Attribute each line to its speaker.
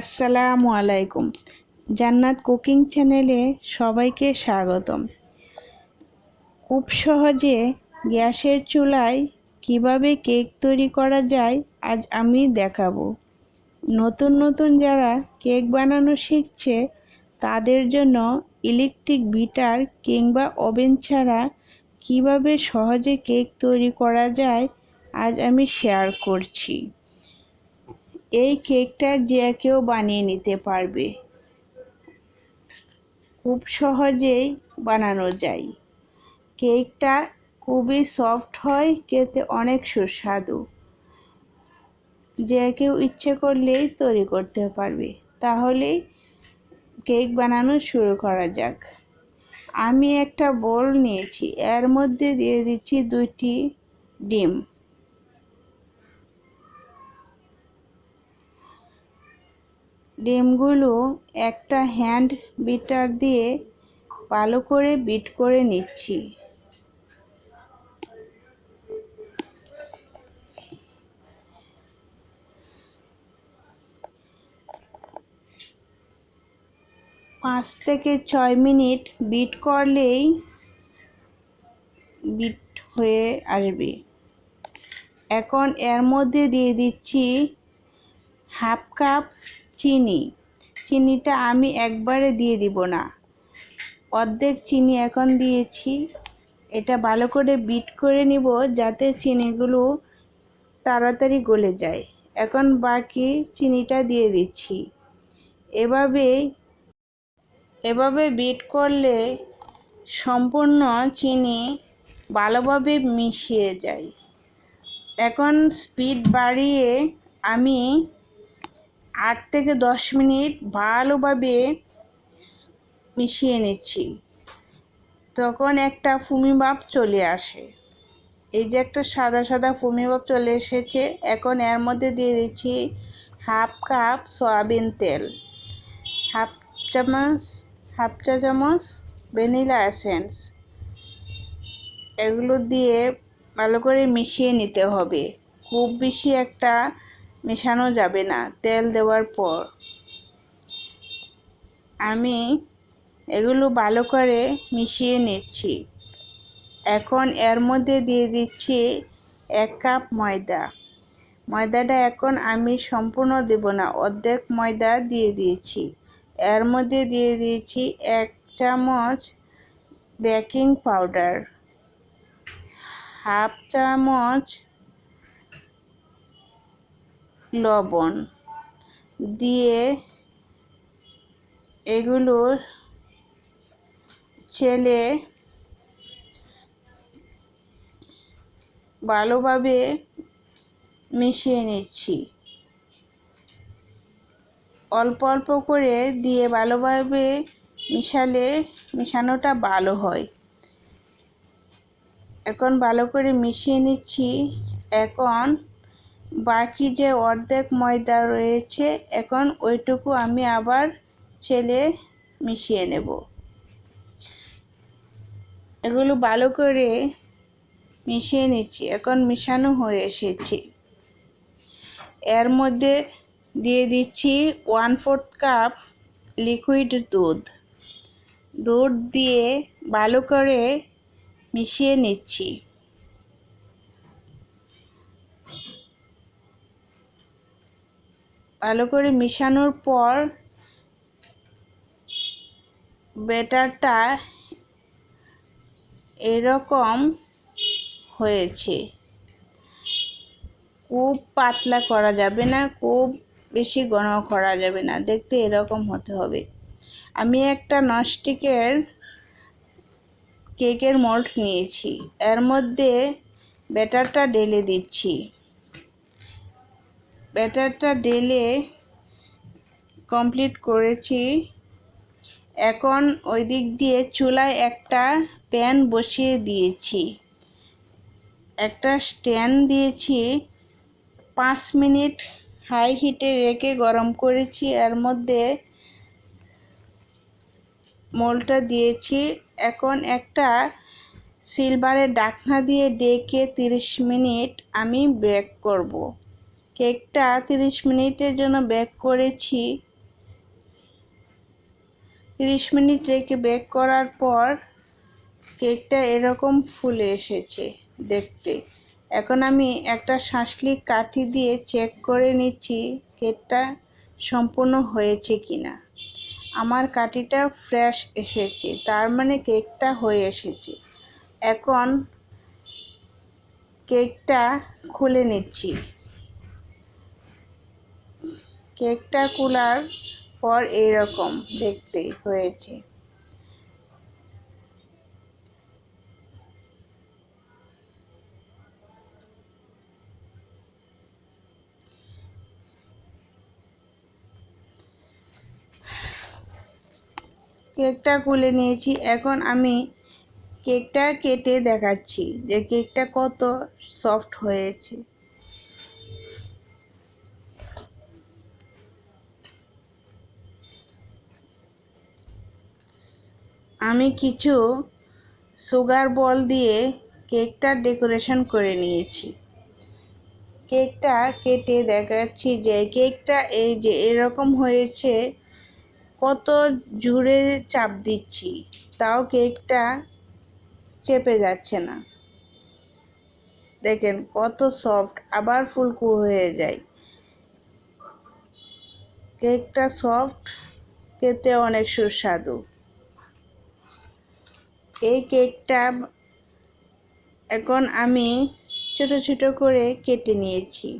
Speaker 1: আসসালামু আলাইকুম। জান্নাত কুকিং চ্যানেলে সবাইকে স্বাগতম। খুব সহজে গ্যাসের চুলায় কিভাবে কেক তৈরি করা যায় আজ আমি দেখাবো। নতুন যারা কেক বানানো শিখছে তাদের জন্য ইলেকট্রিক বিটার কিংবা ওভেন ছাড়া কিভাবে সহজে কেক তৈরি করা যায় আজ আমি শেয়ার করছি। এই কেকটা যে কেউ বানিয়ে নিতে পারবে, খুব সহজেই বানানো যায়। কেকটা খুবই সফট হয়, খেতে অনেক সুস্বাদু। যে কেউ ইচ্ছে করলেই তৈরি করতে পারবে। তাহলে কেক বানানো শুরু করা যাক। আমি একটা বোল নিয়েছি, এর মধ্যে দিয়ে দিচ্ছি 2টি ডিম। ডিমগুলো একটা হ্যান্ড বিটার দিয়ে ভালো করে বিট করে নিচ্ছি। পাঁচ থেকে 6 মিনিট বিট করলেই বিট হয়ে আসবে। এখন এর মধ্যে দিয়ে দিচ্ছি হাফ কাপ চিনি। চিনিটা আমি একবারে দিয়ে দিব না, অর্ধেক চিনি এখন দিয়েছি। এটা ভালো করে বিট করে নিব যাতে চিনিগুলো তাড়াতাড়ি গলে যায়। এখন বাকি চিনিটা দিয়ে দিচ্ছি। এভাবে বিট করলে সম্পূর্ণ চিনি ভালোভাবে মিশিয়ে যায়। এখন স্পিড বাড়িয়ে আমি 8 থেকে 10 মিনিট ভালোভাবে মিশিয়ে নিচ্ছি। তখন একটা ফুমি ভাব চলে আসে। এই যে একটা সাদা ফুমি ভাব চলে এসেছে। এখন এর মধ্যে দিয়ে দিচ্ছি হাফ কাপ সয়াবিন তেল, হাফ চা চামচ ভ্যানিলা এসেন্স। এগুলো দিয়ে ভালো করে মিশিয়ে নিতে হবে। খুব বেশি একটা মেশানো যাবে না। তেল দেওয়ার পর আমি এগুলো ভালো করে মিশিয়ে নিচ্ছি। এখন এর মধ্যে দিয়ে দিচ্ছি 1 কাপ ময়দা। ময়দাটা এখন আমি সম্পূর্ণ দেব না, অর্ধেক ময়দা দিয়ে দিয়েছি। এর মধ্যে দিয়ে দিয়েছি 1 চামচ বেকিং পাউডার, হাফ চামচ লবণ দিয়ে এগুলো চেলে ভালোভাবে মিশিয়ে নিচ্ছি। অল্প অল্প করে দিয়ে ভালোভাবে মিশালে মিশানোটা ভালো হয়। এখন ভালো করে মিশিয়ে নিচ্ছি। এখন বাকি যে অর্ধেক ময়দা রয়েছে, এখন ওইটুকু আমি আবার চেলে মিশিয়ে নেব। এগুলো ভালো করে মিশিয়ে নিচ্ছি। এখন মিশানো হয়ে এসেছে। এর মধ্যে দিয়ে দিচ্ছি 1/4 কাপ লিকুইড দুধ দিয়ে ভালো করে মিশিয়ে নিচ্ছি। ভালো করে মিশানোর পর ব্যাটারটা এরকম হয়েছে। খুব পাতলা করা যাবে না, খুব বেশি ঘন করা যাবে না, দেখতে এরকম হতে হবে। আমি একটা ননস্টিকের কেকের মোল্ড নিয়েছি, এর মধ্যে ব্যাটারটা ঢেলে দিচ্ছি। ব্যাটারটা ঢেলে কমপ্লিট করেছি। এখন ওই দিক দিয়ে চুলায় একটা প্যান বসিয়ে দিয়েছি, একটা স্ট্যান্ড দিয়েছি। 5 মিনিট হাই হিটে রেখে গরম করেছি। এর মধ্যে মোল্ডটা দিয়েছি। এখন একটা সিলভারের ঢাকনা দিয়ে ঢেকে 30 মিনিট আমি বেক করব। কেকটা 30 মিনিটের জন্য বেক করেছি। 30 মিনিট রেখে বেক করার পর কেকটা এরকম ফুলে এসেছে দেখতে। এখন আমি একটা শাঁসলিক কাঠি দিয়ে চেক করে নিচ্ছি কেকটা সম্পূর্ণ হয়েছে কিনা। আমার কাঠিটা ফ্রেশ এসেছে, তার মানে কেকটা হয়ে এসেছে। এখন কেকটা খুলে নিচ্ছি। কেকটা খোলার পর এইরকম দেখতে হয়েছে। কেকটা খুলে নিয়েছি। এখন আমি কেকটা কেটে দেখাচ্ছি যে কেকটা কত সফট হয়েছে। আমি কিছু সুগার বল দিয়ে কেকটা ডেকোরেশন করে নিয়েছি। কেকটা কেটে দেখাচ্ছি যে কেকটা এই যে এরকম হয়েছে। কত জোরে চাপ দিচ্ছি তাও কেকটা চেপে যাচ্ছে না। দেখেন কত সফট, আবার ফুলকো হয়ে যায়। কেকটা সফট, খেতে অনেক সুস্বাদু। এই কেকটা এখন আমি ছোট ছোট করে কেটে নিয়েছি।